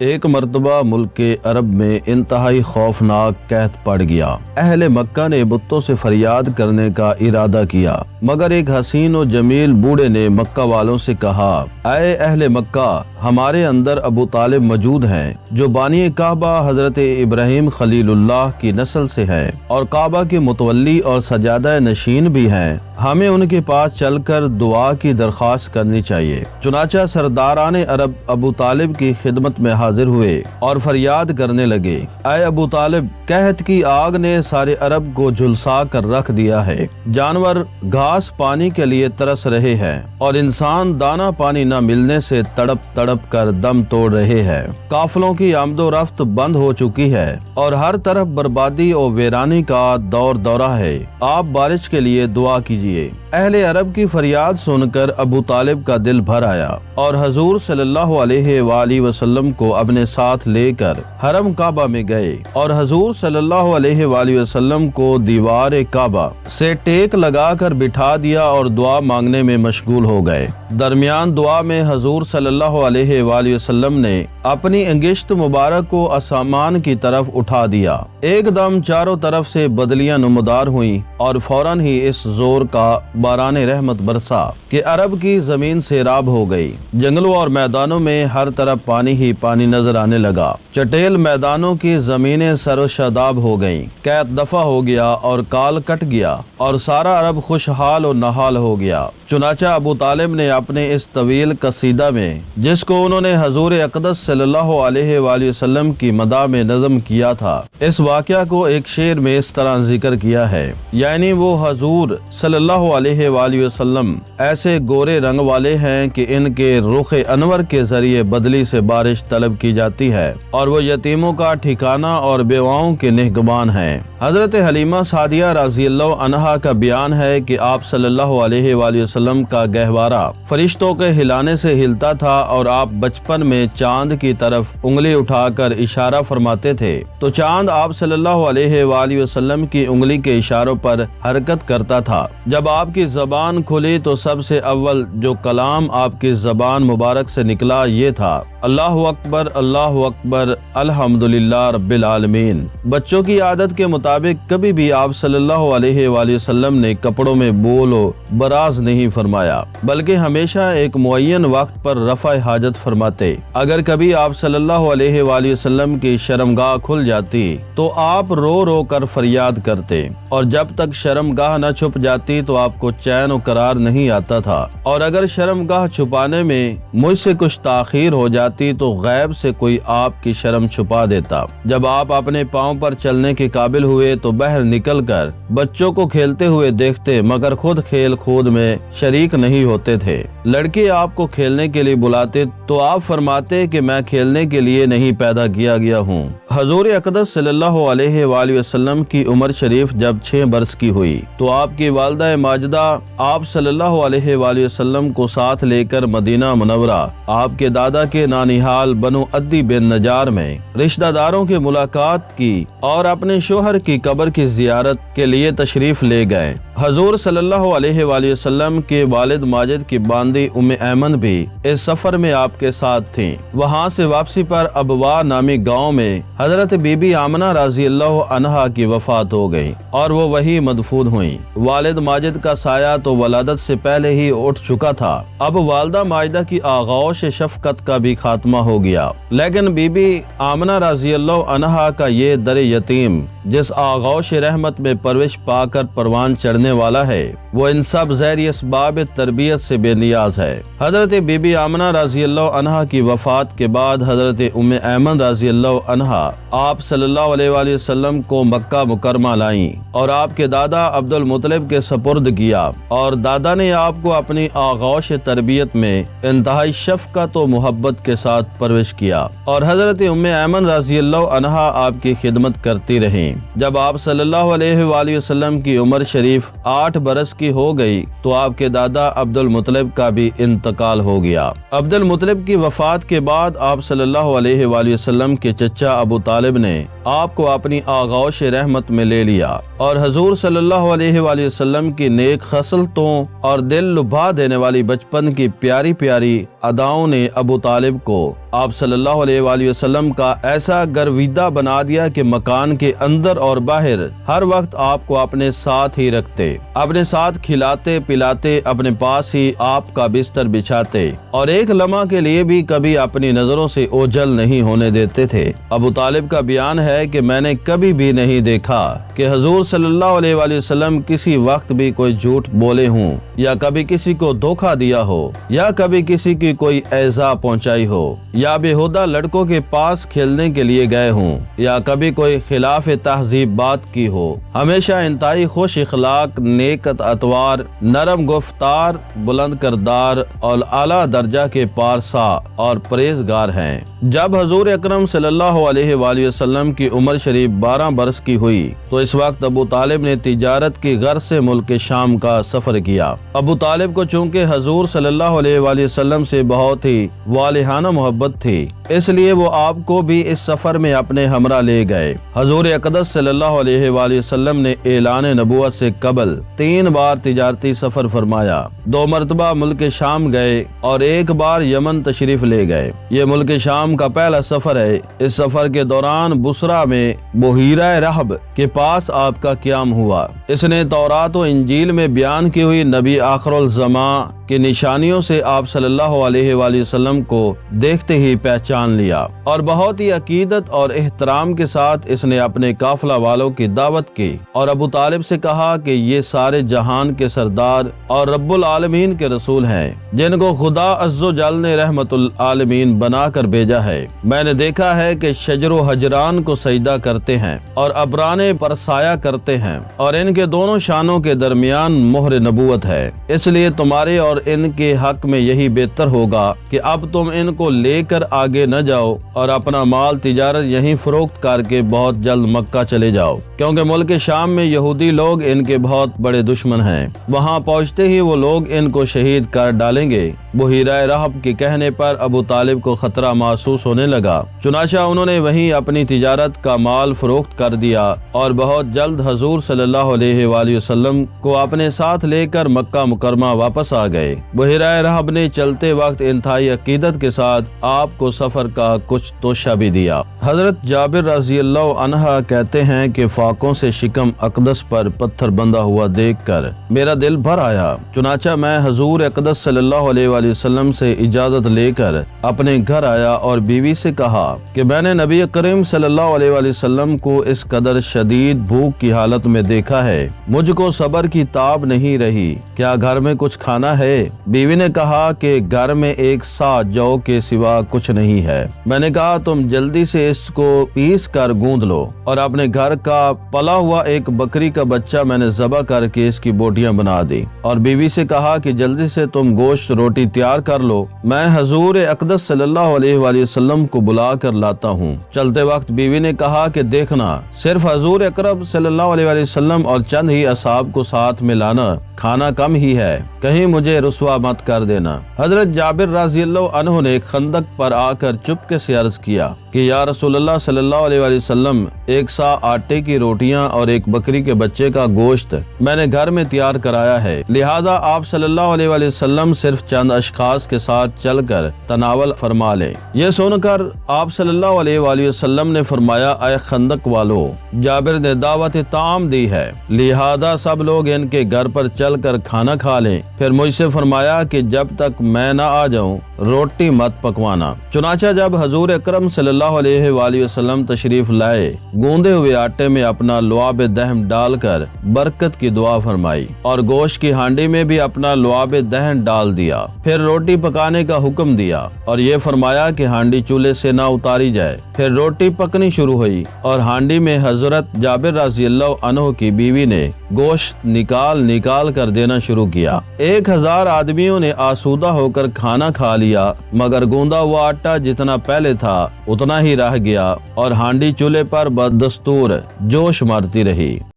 ایک مرتبہ ملک عرب میں انتہائی خوفناک قحط پڑ گیا۔ اہل مکہ نے بتوں سے فریاد کرنے کا ارادہ کیا، مگر ایک حسین و جمیل بوڑھے نے مکہ والوں سے کہا، اے اہل مکہ، ہمارے اندر ابو طالب موجود ہیں جو بانی کعبہ حضرت ابراہیم خلیل اللہ کی نسل سے ہیں اور کعبہ کے متولی اور سجادہ نشین بھی ہیں۔ ہمیں ان کے پاس چل کر دعا کی درخواست کرنی چاہیے۔ چنانچہ سرداران عرب ابو طالب کی خدمت میں حاضر ہوئے اور فریاد کرنے لگے، اے ابو طالب، قحط کی آگ نے سارے عرب کو جھلسا کر رکھ دیا ہے۔ جانور گھاس پانی کے لیے ترس رہے ہیں اور انسان دانا پانی نہ ملنے سے تڑپ تڑپ کر دم توڑ رہے ہیں۔ قافلوں کی آمد و رفت بند ہو چکی ہے اور ہر طرف بربادی اور ویرانی کا دور دورہ ہے۔ آپ بارش کے لیے دعا کیجیے۔ اہل عرب کی فریاد سن کر ابو طالب کا دل بھر آیا اور حضور صلی اللہ علیہ وآلہ وسلم کو اپنے ساتھ لے کر حرم کعبہ میں گئے اور حضور صلی اللہ علیہ وآلہ وسلم کو دیوار کعبہ سے ٹیک لگا کر بٹھا دیا اور دعا مانگنے میں مشغول ہو گئے۔ درمیان دعا میں حضور صلی اللہ علیہ وآلہ وسلم نے اپنی انگشت مبارک کو آسمان کی طرف اٹھا دیا۔ ایک دم چاروں طرف سے بدلیاں نمودار ہوئیں اور فوراً ہی اس زور کا باران رحمت برسا کہ عرب کی زمین سیراب ہو گئی۔ جنگلوں اور میدانوں میں ہر طرف پانی ہی پانی نظر آنے لگا۔ چٹیل میدانوں کی زمینیں سر و شاداب ہو گئیں۔ قحط دفع ہو گیا اور کال کٹ گیا اور سارا عرب خوشحال و نہال ہو گیا۔ چنانچہ ابو طالب نے اپنے اس طویل قصیدہ میں، جس کو انہوں نے حضور اقدس صلی اللہ علیہ وآلہ وسلم کی مداح میں نظم کیا تھا، اس واقعہ کو ایک شعر میں اس طرح ذکر کیا ہے، یعنی وہ حضور صلی اللہ علیہ وآلہ وسلم ایسے گورے رنگ والے ہیں کہ ان کے رخ انور کے ذریعے بدلی سے بارش طلب کی جاتی ہے اور وہ یتیموں کا ٹھکانہ اور بیواؤں کے نگہبان ہیں۔ حضرت حلیمہ سعدیہ رضی اللہ عنہا کا بیان ہے کہ آپ صلی اللہ علیہ وآلہ وسلم کا گہوارہ فرشتوں کے ہلانے سے ہلتا تھا اور آپ بچپن میں چاند کی طرف انگلی اٹھا کر اشارہ فرماتے تھے تو چاند آپ صلی اللہ علیہ وآلہ وسلم کی انگلی کے اشاروں پر حرکت کرتا تھا۔ جب آپ کی زبان کھلی تو سب سے اول جو کلام آپ کی زبان مبارک سے نکلا یہ تھا، اللہ اکبر، اللہ اکبر، الحمدللہ رب العالمین۔ بچوں کی عادت کے مطابق کبھی بھی آپ صلی اللہ علیہ وآلہ وسلم نے کپڑوں میں بول و براز نہیں فرمایا، بلکہ ہمیشہ ایک معین وقت پر رفع حاجت فرماتے۔ اگر کبھی آپ صلی اللہ علیہ وآلہ وسلم کی شرمگاہ کھل جاتی تو آپ رو رو کر فریاد کرتے، اور جب تک شرمگاہ نہ چھپ جاتی تو آپ کو چین و قرار نہیں آتا تھا، اور اگر شرمگاہ چھپانے میں مجھ سے کچھ تاخیر ہو جاتی تو غیب سے کوئی آپ کی شرم چھپا دیتا۔ جب آپ اپنے پاؤں پر چلنے کے قابل ہوئے تو باہر نکل کر بچوں کو کھیلتے ہوئے دیکھتے، مگر خود کھیل کود میں شریک نہیں ہوتے تھے۔ لڑکے آپ کو کھیلنے کے لیے بلاتے تو آپ فرماتے کہ میں کھیلنے کے لیے نہیں پیدا کیا گیا ہوں۔ حضور اقدس صلی اللہ علیہ وآلہ وسلم کی عمر شریف جب 6 برس کی ہوئی تو آپ کی والدہ ماجدہ آپ صلی اللہ علیہ وآلہ وسلم کو ساتھ لے کر مدینہ منورہ آپ کے دادا کے نانیحال بنو عدی بن نجار میں رشتہ داروں کی ملاقات کی اور اپنے شوہر کی قبر کی زیارت کے لیے تشریف لے گئے۔ حضور صلی اللہ علیہ وآلہ وسلم کے والد ماجد کی باندی ام ایمن بھی اس سفر میں آپ کے ساتھ تھیں۔ وہاں سے واپسی پر ابوا نامی گاؤں میں حضرت بی بی آمنہ رضی اللہ عنہا کی وفات ہو گئی اور وہ وہی مدفون ہوئیں۔ والد ماجد کا سایہ تو ولادت سے پہلے ہی اٹھ چکا تھا، اب والدہ ماجدہ کی آغوش شفقت کا بھی خاتمہ ہو گیا، لیکن بی بی آمنہ رضی اللہ عنہا کا یہ در یتیم جس آغوش رحمت میں پرورش پا کر پروان چڑھنے والا ہے، وہ ان سب ذیلی اسباب تربیت سے بے نیاز ہے۔ حضرت بی بی آمنہ رضی اللہ عنہا کی وفات کے بعد حضرت ام ایمن رضی اللہ عنہا آپ صلی اللہ علیہ وآلہ وسلم کو مکہ مکرمہ لائیں اور آپ کے دادا عبد المطلب کے سپرد کیا، اور دادا نے آپ کو اپنی آغوش تربیت میں انتہائی شفقت و محبت کے ساتھ پرورش کیا، اور حضرت ام ایمن رضی اللہ عنہا آپ کی خدمت کرتی رہیں۔ جب آپ صلی اللہ علیہ وآلہ وسلم کی عمر شریف 8 برس کی ہو گئی تو آپ کے دادا عبد المطلب کا بھی انتقال ہو گیا۔ عبد المطلب کی وفات کے بعد آپ صلی اللہ علیہ وآلہ وسلم کے چچا ابو طالب نے آپ کو اپنی آغوش رحمت میں لے لیا اور حضور صلی اللہ علیہ وآلہ وسلم کی نیک خصلتوں اور دل لبھا دینے والی بچپن کی پیاری پیاری اداؤں نے ابو طالب کو آپ صلی اللہ علیہ وآلہ وسلم کا ایسا گرویدہ بنا دیا کہ مکان کے اندر اور باہر ہر وقت آپ کو اپنے ساتھ ہی رکھتے، اپنے ساتھ کھلاتے پلاتے، اپنے پاس ہی آپ کا بستر بچھاتے اور ایک لمحہ کے لیے بھی کبھی اپنی نظروں سے اوجھل نہیں ہونے دیتے تھے۔ ابو طالب کا بیان ہے کہ میں نے کبھی بھی نہیں دیکھا کہ حضور صلی اللہ علیہ وآلہ وسلم کسی وقت بھی کوئی جھوٹ بولے ہوں، یا کبھی کسی کو دھوکہ دیا ہو، یا کبھی کسی کی کوئی ایذا پہنچائی ہو، یا بےہودہ لڑکوں کے پاس کھیلنے کے لیے گئے ہوں، یا کبھی کوئی خلاف تہذیب بات کی ہو۔ ہمیشہ انتہائی خوش اخلاق، نیک اطوار، نرم گفتار، بلند کردار اور اعلیٰ درجہ کے پارسا اور پرہیزگار ہیں۔ جب حضور اکرم صلی اللہ علیہ وآلہ وسلم کی عمر شریف 12 برس کی ہوئی تو اس وقت ابو طالب نے تجارت کی غرض سے ملک شام کا سفر کیا۔ ابو طالب کو چونکہ حضور صلی اللہ علیہ وآلہ وسلم سے بہت ہی والہانہ محبت تھی، اس لیے وہ آپ کو بھی اس سفر میں اپنے ہمراہ لے گئے۔ حضور اقدس صلی اللہ علیہ وآلہ وسلم نے اعلان نبوت سے قبل 3 بار تجارتی سفر فرمایا، 2 مرتبہ ملک شام گئے اور 1 بار یمن تشریف لے گئے۔ یہ ملک شام کا پہلا سفر ہے۔ اس سفر کے دوران بصرہ میں بحیرہ رحب کے پاس آپ کا قیام ہوا۔ اس نے تورات و انجیل میں بیان کی ہوئی نبی آخر الزمان کی نشانیوں سے آپ صلی اللہ علیہ وآلہ وسلم کو دیکھتے ہی پہچان لیا اور بہت ہی عقیدت اور احترام کے ساتھ اس نے اپنے قافلہ والوں کی دعوت کی اور ابو طالب سے کہا کہ یہ سارے جہان کے سردار اور رب العالمین کے رسول ہیں، جن کو خدا عز و جل نے رحمت العالمین بنا کر بھیجا ہے۔ میں نے دیکھا ہے کہ شجر و حجران کو سجدہ کرتے ہیں اور ابرانے پر سایہ کرتے ہیں، اور ان کے دونوں شانوں کے درمیان مہر نبوت ہے۔ اس لیے تمہارے اور ان کے حق میں یہی بہتر ہوگا کہ اب تم ان کو لے کر آگے نہ جاؤ اور اپنا مال تجارت یہیں فروخت کر کے بہت جلد مکہ چلے جاؤ، کیونکہ ملک شام میں یہودی لوگ ان کے بہت بڑے دشمن ہیں۔ وہاں پہنچتے ہی وہ لوگ ان کو شہید کر ڈالیں گے۔ بحیرہ رحب کے کہنے پر ابو طالب کو خطرہ محسوس ہونے لگا، چنانچہ انہوں نے وہیں اپنی تجارت کا مال فروخت کر دیا اور بہت جلد حضور صلی اللہ علیہ وآلہ وسلم کو اپنے ساتھ لے کر مکہ مکرمہ واپس آ گئے۔ بحیرہ رحب نے چلتے وقت انتہائی عقیدت کے ساتھ آپ کو سفر کا کچھ توشہ بھی دیا۔ حضرت جابر رضی اللہ عنہ کہتے ہیں کہ فاقوں سے شکم اقدس پر پتھر بندھا ہوا دیکھ کر میرا دل بھر آیا، چنانچہ میں حضور اقدس صلی اللہ علیہ وآلہ وسلم سے اجازت لے کر اپنے گھر آیا اور بیوی سے کہا کہ میں نے نبی کریم صلی اللہ علیہ وآلہ وسلم کو اس قدر شدید بھوک کی حالت میں دیکھا ہے، مجھ کو صبر کی تاب نہیں رہی، کیا گھر میں کچھ کھانا ہے؟ بیوی نے کہا کہ گھر میں 1 سا جو کے سوا کچھ نہیں ہے۔ میں نے کہا تم جلدی سے اس کو پیس کر گوندھ لو، اور اپنے گھر کا پلا ہوا ایک بکری کا بچہ میں نے ذبح کر کے اس کی بوٹیاں بنا دی، اور بیوی سے کہا کہ جلدی سے تم گوشت روٹی تیار کر لو، میں حضور اقدس صلی اللہ علیہ وآلہ وسلم کو بلا کر لاتا ہوں۔ چلتے وقت بیوی نے کہا کہ دیکھنا، صرف حضور اکرم صلی اللہ علیہ وآلہ وسلم اور چند ہی اصحاب کو ساتھ میں لانا، کھانا کم ہی ہے، کہیں مجھے رسوا مت کر دینا۔ حضرت جابر رضی اللہ عنہ نے خندق پر آ کر چپکے سے عرض کیا کہ یا رسول اللہ صلی اللہ علیہ وآلہ وسلم، 1 سا آٹے کی روٹیاں اور 1 بکری کے بچے کا گوشت میں نے گھر میں تیار کرایا ہے، لہذا آپ صلی اللہ علیہ وآلہ وسلم صرف چند اشخاص کے ساتھ چل کر تناول فرما لیں۔ یہ سن کر آپ صلی اللہ علیہ وآلہ وسلم نے فرمایا، اے خندق والو، جابر نے دعوت طعام دی ہے، لہذا سب لوگ ان کے گھر پر چل کر کھانا کھا لیں۔ پھر مجھ سے فرمایا کہ جب تک میں نہ آ جاؤں روٹی مت پکوانا۔ چنانچہ جب حضور اکرم صلی اللہ علیہ وآلہ وسلم تشریف لائے، گوندے ہوئے آٹے میں اپنا لعاب دہن ڈال کر برکت کی دعا فرمائی اور گوشت کی ہانڈی میں بھی اپنا لعاب دہن ڈال دیا، پھر روٹی پکانے کا حکم دیا اور یہ فرمایا کہ ہانڈی چولہے سے نہ اتاری جائے۔ پھر روٹی پکنی شروع ہوئی اور ہانڈی میں حضرت جابر رضی اللہ عنہ کی بیوی نے گوشت نکال کر دینا شروع کیا۔ 1000 آدمیوں نے آسودہ ہو کر کھانا کھا لیا، مگر گوندا ہوا آٹا جتنا پہلے تھا اتنا ہی رہ گیا اور ہانڈی چولہے پر بدستور جوش مارتی رہی۔